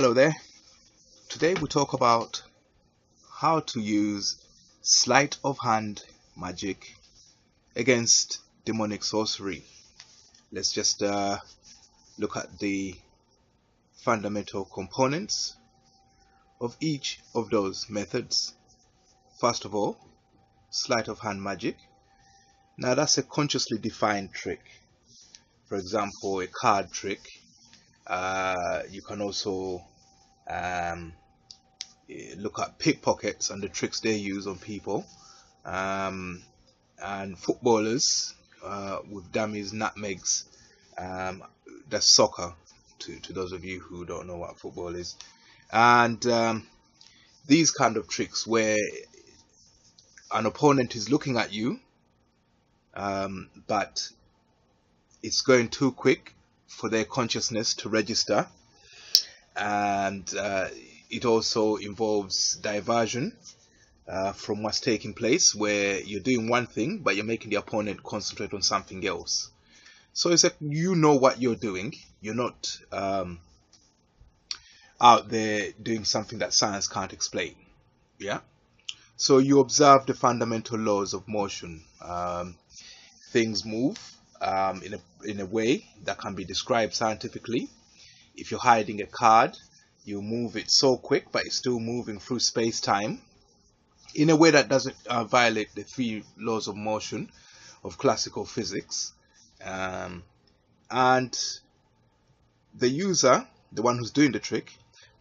Hello there. Today we talk about how to use sleight of hand magic against demonic sorcery. Let's just look at the fundamental components of each of those methods. First of all, sleight of hand magic. Now that's a consciously defined trick. For example, a card trick. You can also look at pickpockets and the tricks they use on people, and footballers with dummies, nutmegs. That's soccer to those of you who don't know what football is. And these kind of tricks where an opponent is looking at you, but it's going too quick for their consciousness to register, and it also involves diversion from what's taking place, where you're doing one thing but you're making the opponent concentrate on something else. So it's like you know what you're doing. You're not out there doing something that science can't explain. Yeah. So you observe the fundamental laws of motion. Things move in a way that can be described scientifically. If you're hiding a card, you move it so quick, but it's still moving through space-time in a way that doesn't violate the three laws of motion of classical physics. And the user, the one who's doing the trick,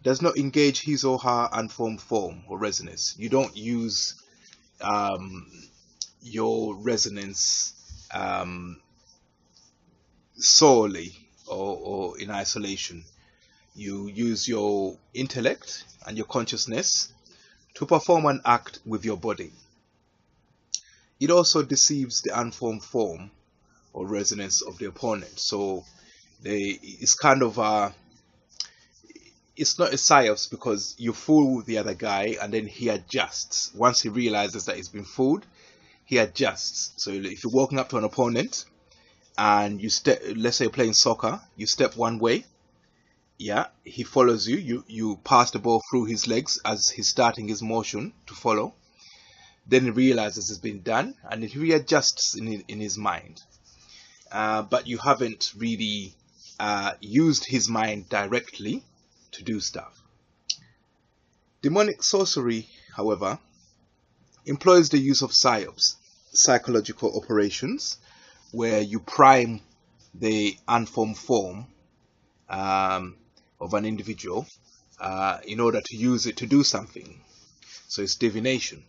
does not engage his or her unformed form or resonance. You don't use your resonance solely or in isolation. You use your intellect and your consciousness to perform an act with your body. It also deceives the unformed form or resonance of the opponent. So it's kind of it's not a psyops, because you fool the other guy and then he adjusts. Once he realizes that he's been fooled, he adjusts. So if you're walking up to an opponent and you step, let's say you're playing soccer, you step one way, yeah, he follows you, you pass the ball through his legs as he's starting his motion to follow. Then he realizes it's been done and he readjusts in his mind. But you haven't really used his mind directly to do stuff. Demonic sorcery, however, employs the use of psyops, psychological operations, where you prime the unformed form of an individual in order to use it to do something. So it's divination,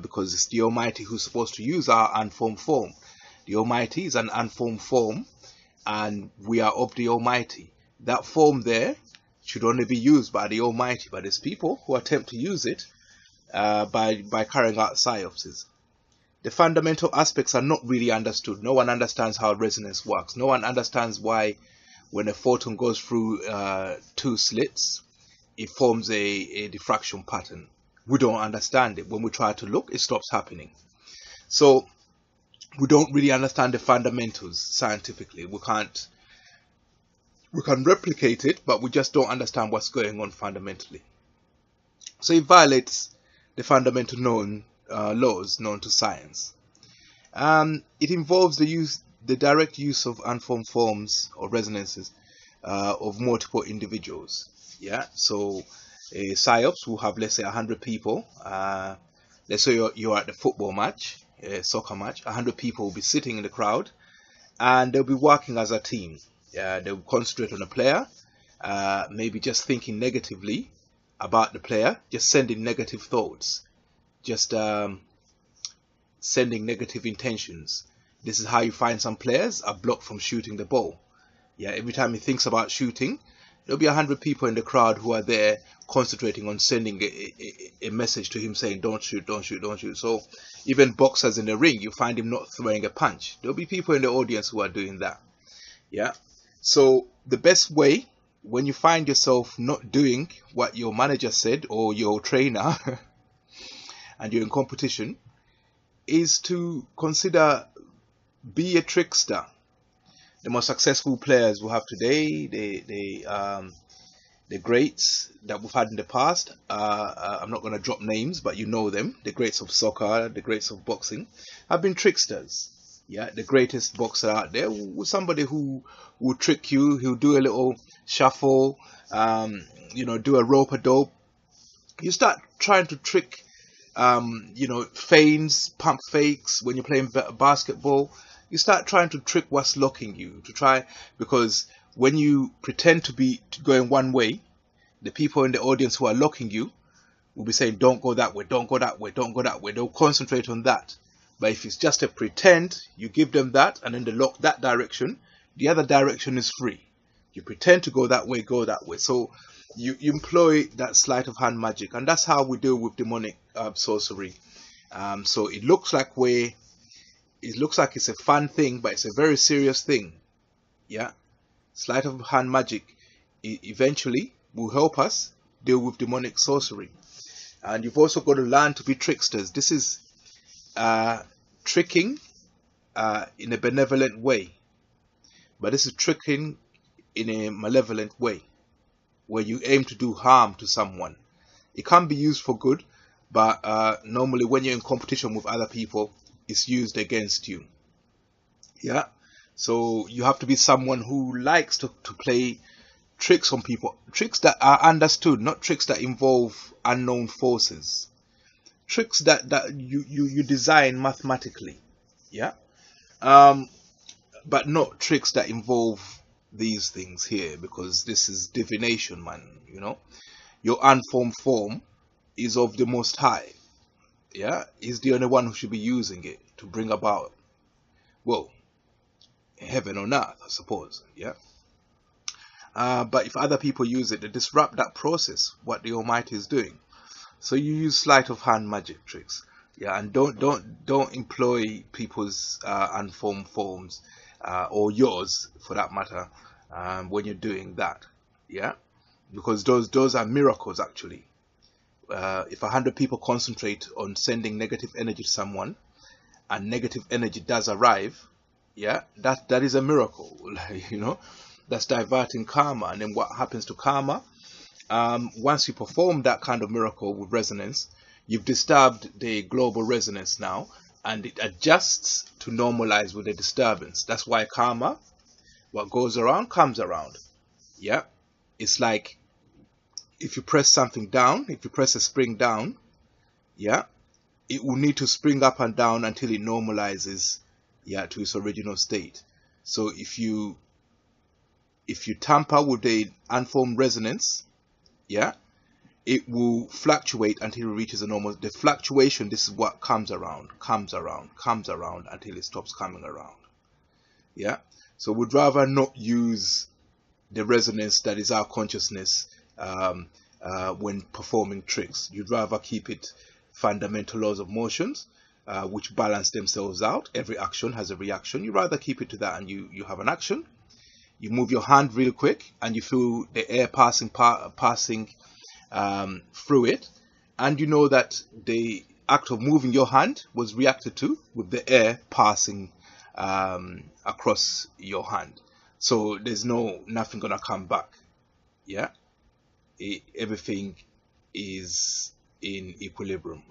because it's the Almighty who's supposed to use our unformed form. The Almighty is an unformed form, and we are of the Almighty. That form there should only be used by the Almighty, but there's people who attempt to use it by carrying out psyopses. The fundamental aspects are not really understood. No one understands how resonance works. No one understands why when a photon goes through two slits, it forms a diffraction pattern. We don't understand it. When we try to look, it stops happening. So we don't really understand the fundamentals scientifically. We can replicate it, but we just don't understand what's going on fundamentally. So it violates the fundamental laws known to science. It involves the direct use of unformed forms or resonances of multiple individuals. Yeah, so a psyops will have, let's say, 100 people. Let's say you're at the football match, a soccer match. 100 people will be sitting in the crowd, and they'll be working as a team. They'll concentrate on a player, maybe just thinking negatively about the player, just sending negative thoughts, just sending negative intentions. This is how you find some players are blocked from shooting the ball. Yeah, every time he thinks about shooting, there'll be 100 people in the crowd who are there concentrating on sending a message to him saying, don't shoot, don't shoot, don't shoot. So even boxers in the ring, you find him not throwing a punch. There'll be people in the audience who are doing that. Yeah. So the best way, when you find yourself not doing what your manager said or your trainer and you're in competition, is to consider, be a trickster. The most successful players we have today, the greats, that we've had in the past. I'm not going to drop names, but you know them. The greats of soccer, the greats of boxing, have been tricksters. Yeah, the greatest boxer out there was somebody who will trick you. He'll do a little shuffle, do a rope a dope. You start trying to trick, feints, pump fakes when you're playing basketball. You start trying to trick what's locking you because when you pretend to be going one way, the people in the audience who are locking you will be saying, don't go that way, don't go that way, don't go that way. They'll concentrate on that. But if it's just a pretend, you give them that and then they lock that direction. The other direction is free. You pretend to go that way, go that way. So you employ that sleight of hand magic, and that's how we deal with demonic sorcery. So it looks like it's a fun thing, but it's a very serious thing. Yeah, sleight of hand magic eventually will help us deal with demonic sorcery. And you've also got to learn to be tricksters. This is tricking in a benevolent way, but this is tricking in a malevolent way, where you aim to do harm to someone. It can be used for good, but normally when you're in competition with other people, it's used against you. Yeah, so you have to be someone who likes to play tricks on people, tricks that are understood, not tricks that involve unknown forces, tricks that you design mathematically. Yeah, but not tricks that involve these things here, because this is divination, man. Your unformed form is of the Most High. Yeah, he's the only one who should be using it to bring about, well, heaven on earth, I suppose. Yeah. But if other people use it, they disrupt that process, what the Almighty is doing. So you use sleight of hand magic tricks. Yeah, and don't employ people's unformed forms, or yours for that matter, when you're doing that. Yeah, because those are miracles actually. If 100 people concentrate on sending negative energy to someone, and negative energy does arrive, yeah, that is a miracle. That's diverting karma. And then what happens to karma? Once you perform that kind of miracle with resonance, you've disturbed the global resonance now, and it adjusts to normalize with the disturbance. That's why karma, what goes around comes around. Yeah, it's like if you press something down, if you press a spring down, yeah, it will need to spring up and down until it normalizes, yeah, to its original state. So if you tamper with the unformed resonance, yeah, it will fluctuate until it reaches a normal. The fluctuation, this is what comes around until it stops coming around. Yeah, so we'd rather not use the resonance that is our consciousness when performing tricks. You'd rather keep it fundamental laws of motions, which balance themselves out. Every action has a reaction. You rather keep it to that, and you have an action. You move your hand real quick, and you feel the air passing through it, and you know that the act of moving your hand was reacted to with the air passing across your hand. So there's nothing gonna come back. Yeah, everything is in equilibrium.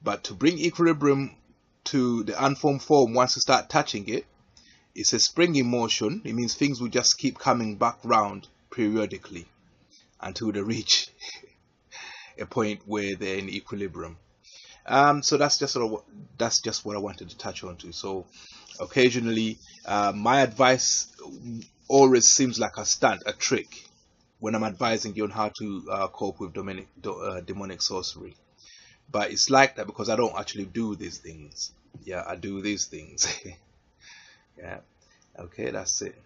But to bring equilibrium to the unformed form, once you start touching it, it's a springy motion. It means things will just keep coming back round periodically until they reach a point where they're in equilibrium. So that's just what I wanted to touch on to. So occasionally, my advice always seems like a stunt, a trick, when I'm advising you on how to cope with demonic sorcery. But it's like that because I don't actually do these things. Yeah, I do these things. Yeah. Okay, that's it.